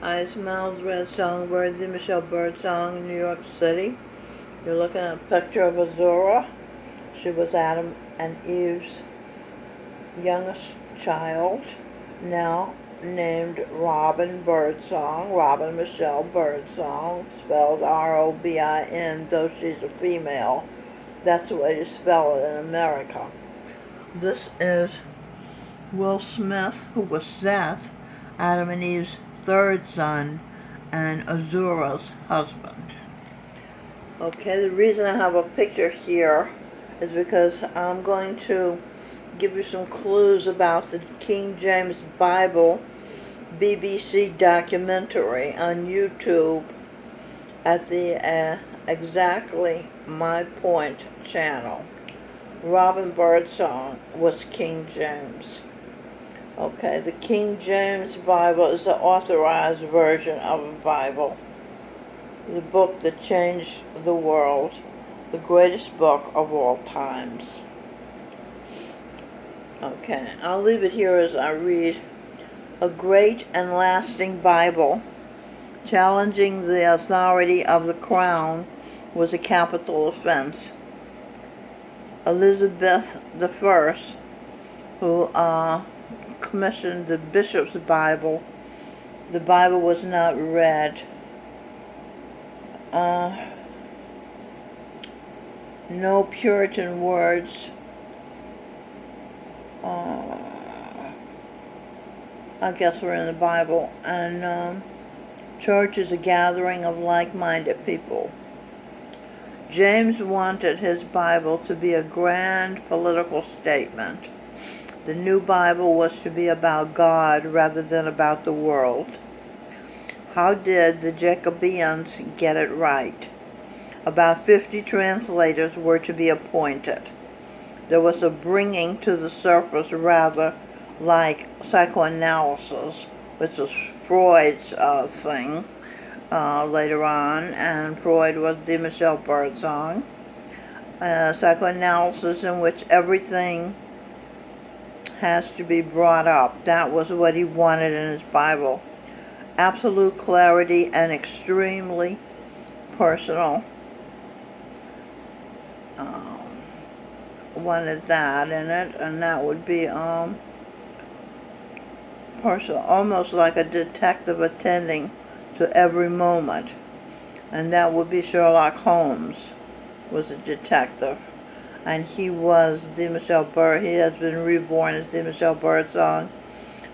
Miles Red Songbird, the Michelle Birdsong in New York City. You're looking at a picture of Azura. She was Adam and Eve's youngest child, now named Robin Birdsong, Robin Michelle Birdsong, spelled R-O-B-I-N, though she's a female. That's the way you spell it in America. This is Will Smith, who was Seth, Adam and Eve's third son, and Azura's husband. Okay, the reason I have a picture here is because I'm going to give you some clues about the King James Bible BBC documentary on YouTube at the Exactly My Point channel. Robin Birdsong was King James. Okay, the King James Bible is the authorized version of the Bible, the book that changed the world, the greatest book of all times. Okay, I'll leave it here as I read. A great and lasting Bible, challenging the authority of the crown, was a capital offense. Elizabeth I, who commissioned the Bishop's Bible, the Bible was not read. No Puritan words. I guess we're in the Bible. And church is a gathering of like-minded people. James wanted his Bible to be a grand political statement. The new Bible was to be about God rather than about the world. How did the Jacobeans get it right? About 50 translators were to be appointed. There was a bringing to the surface rather like psychoanalysis, which was Freud's thing later on, and Freud was de Michelle Birdsong. Psychoanalysis in which everything has to be brought up. That was what he wanted in his Bible. Absolute clarity and extremely personal. Wanted that in it, and that would be personal, almost like a detective attending to every moment. And that would be Sherlock Holmes was a detective, and he was de Michelle Bird. He has been reborn as de Michelle Birdsong.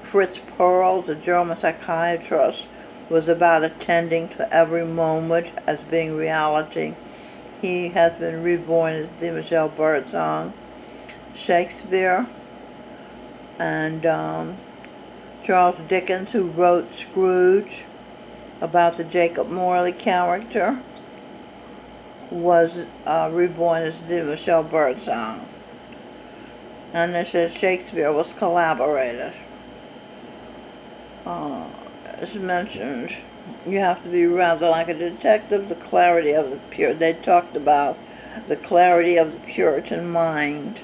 Fritz Perls, the German psychiatrist, was about attending to every moment as being reality. He has been reborn as de Michelle Birdsong. Shakespeare and Charles Dickens, who wrote Scrooge about the Jacob Morley character, was reborn as de Michelle Birdsong. And they said Shakespeare was collaborated. As mentioned, you have to be rather like a detective. The clarity of the they talked about the clarity of the Puritan mind,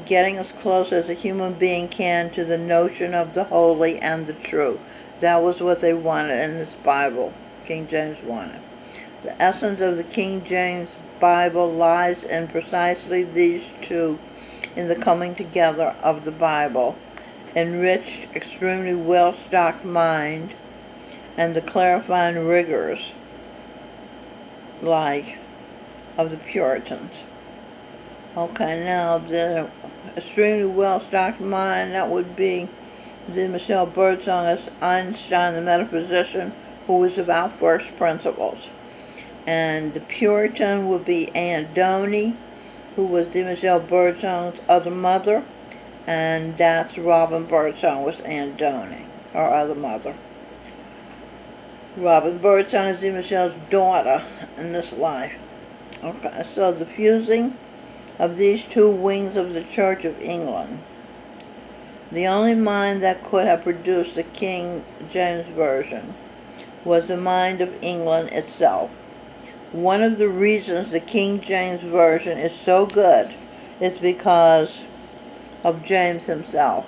getting as close as a human being can to the notion of the holy and the true. That was what they wanted in this Bible. King James wanted. The essence of the King James Bible lies in precisely these two, in the coming together of the Bible, enriched, extremely well-stocked mind, and the clarifying rigors, like, of the Puritans. Okay, now the extremely well-stocked mind, that would be de Michelle Birdsong as Einstein, the metaphysician, who was about first principles. And the Puritan would be Aunt Donnie, who was de Michelle Birdsong's other mother, and that's Robin Birdsong was Aunt Donnie, her other mother. Robin Birdsong is de Michelle's daughter in this life. Okay, so the fusing of these two wings of the Church of England. The only mind that could have produced the King James Version was the mind of England itself. One of the reasons the King James Version is so good is because of James himself.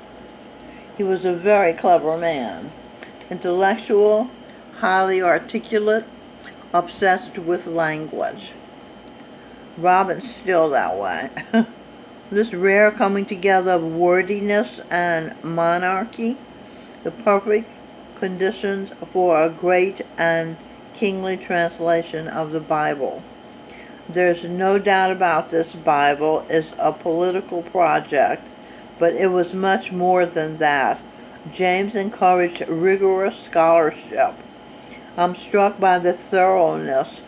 He was a very clever man. intellectual, highly articulate, obsessed with language. Robin's still that way. This rare coming together of wordiness and monarchy, the perfect conditions for a great and kingly translation of the Bible. There's no doubt about this Bible is a political project, but it was much more than that. James encouraged rigorous scholarship. I'm struck by the thoroughness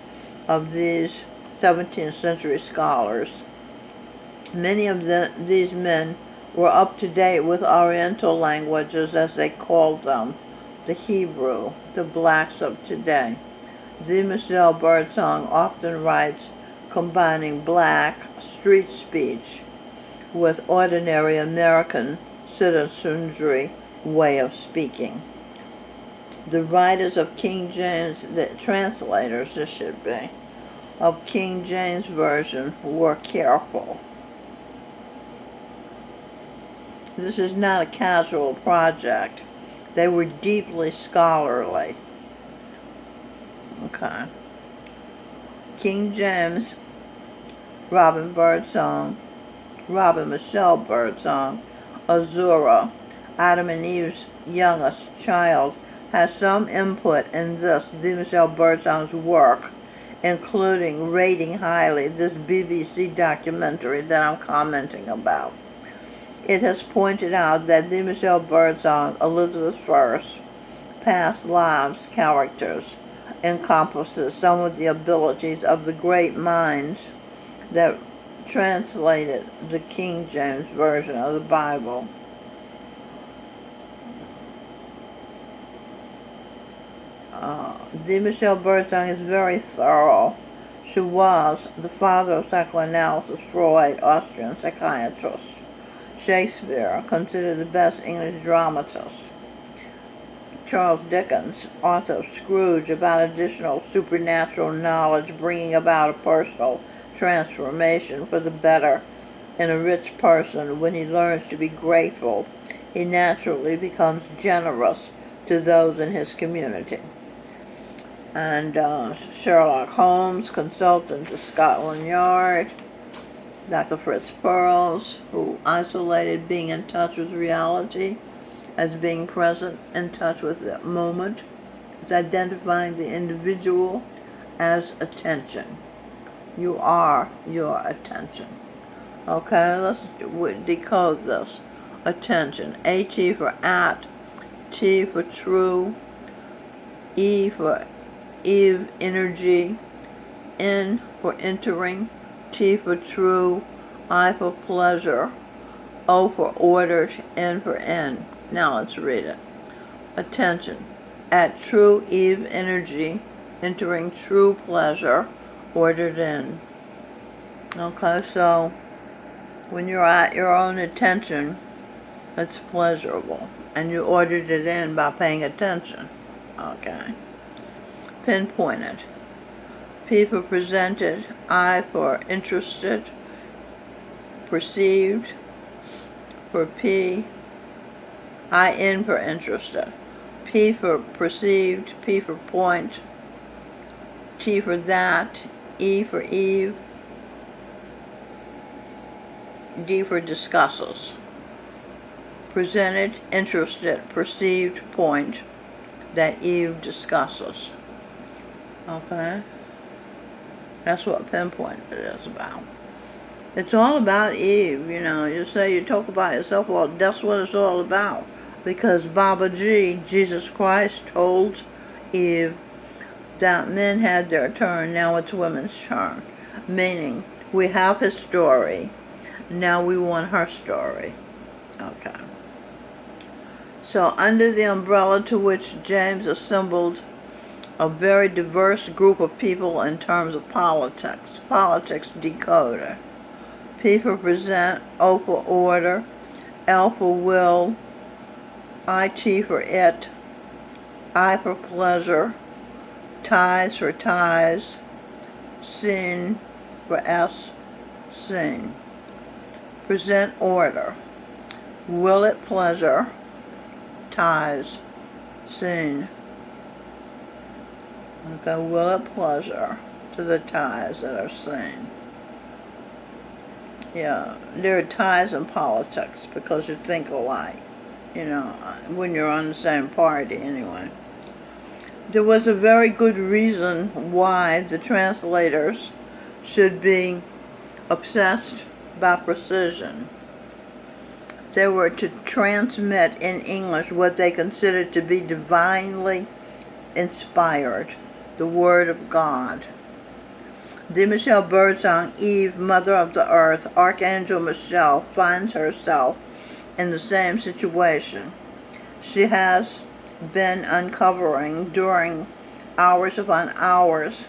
of these 17th century scholars. Many of these men were up to date with Oriental languages, as they called them, the Hebrew, the blacks of today. D. Michelle Birdsong often writes combining black street speech with ordinary American citizenry way of speaking. The writers of King James, the translators, this should be, of King James Version were careful. This is not a casual project. They were deeply scholarly. Okay. King James, Robin Michelle Birdsong, Azura, Adam and Eve's youngest child, has some input in this D. Michelle Birdsong's work, including rating highly this BBC documentary that I'm commenting about. It has pointed out that D. Michelle Birdsong, Elizabeth I, past lives characters encompasses some of the abilities of the great minds that translated the King James Version of the Bible. D. Michelle Birdsong is very thorough. She was the father of psychoanalysis, Freud, Austrian psychiatrist. Shakespeare, considered the best English dramatist. Charles Dickens, author of Scrooge, about additional supernatural knowledge bringing about a personal transformation for the better in a rich person. When he learns to be grateful, he naturally becomes generous to those in his community. And Sherlock Holmes, consultant to Scotland Yard. Dr. Fritz Perls, who isolated being in touch with reality as being present in touch with the moment, is identifying the individual as attention. You are your attention. Okay, let's decode this. Attention. A-T for at, T for true, E for Eve, energy, N for entering, T for true, I for pleasure, O for ordered, N for end. Now let's read it. Attention. At true Eve energy, entering true pleasure, ordered in. Okay, so when you're at your own attention, it's pleasurable. And you ordered it in by paying attention. Okay. Pinpointed. P for presented, I for interested, perceived, for P, I-N for interested, P for perceived, P for point, T for that, E for Eve, D for discusses. Presented, interested, perceived, point, that Eve discusses. Okay? That's what pinpointed is about. It's all about Eve, you know. You talk about yourself, well, that's what it's all about. Because Baba G, Jesus Christ, told Eve that men had their turn, now it's women's turn. Meaning, we have his story, now we want her story. Okay. So, under the umbrella to which James assembled a very diverse group of people in terms of politics decoder. P for present, O for order, L for will, IT for it, I for pleasure, ties for ties, scene for S, scene. Present order, will it pleasure, ties, seen. Okay, will it pleasure to the ties that are seen. Yeah, there are ties in politics because you think alike, when you're on the same party anyway. There was a very good reason why the translators should be obsessed by precision. They were to transmit in English what they considered to be divinely inspired, the Word of God. D. Michelle Birdsong, Eve, Mother of the Earth, Archangel Michelle, finds herself in the same situation. She has been uncovering during hours upon hours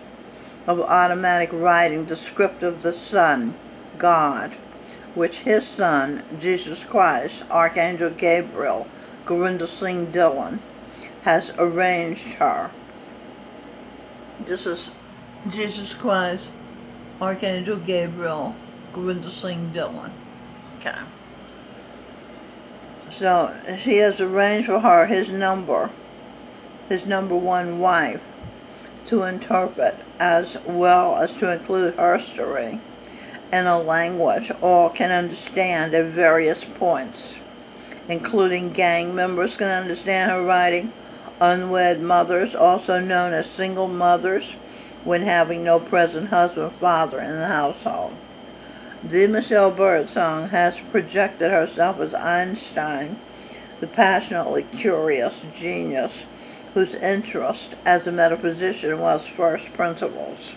of automatic writing the script of the Son, God, which his Son, Jesus Christ, Archangel Gabriel, Gurinder Singh Dhillon, has arranged her. This is Jesus Christ, Archangel Gabriel, Gurinder Singh Dhillon. Okay. So he has arranged for her his number one wife, to interpret as well as to include her story in a language all can understand at various points, including gang members can understand her writing, unwed mothers, also known as single mothers, when having no present husband or father in the household. D. Michelle Birdsong has projected herself as Einstein, the passionately curious genius whose interest as a metaphysician was first principles.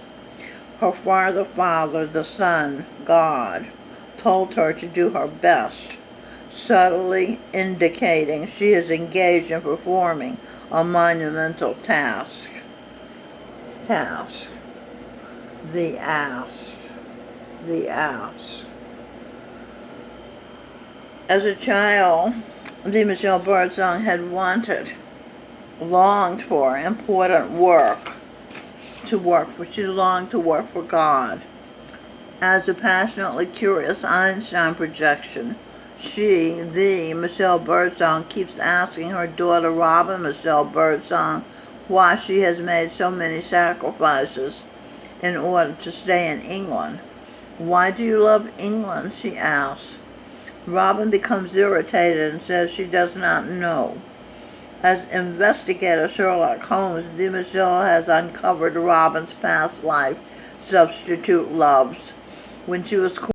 Her father, the Son, God, told her to do her best, subtly indicating she is engaged in performing a monumental task. The ask. As a child, D. Michelle Birdsong had longed for important work she longed to work for God. As a passionately curious Einstein projection, she, the Michelle Birdsong, keeps asking her daughter Robin Michelle Birdsong why she has made so many sacrifices in order to stay in England. Why do you love England? She asks. Robin becomes irritated and says she does not know. As investigator Sherlock Holmes, D. Michelle has uncovered Robin's past life substitute loves when she was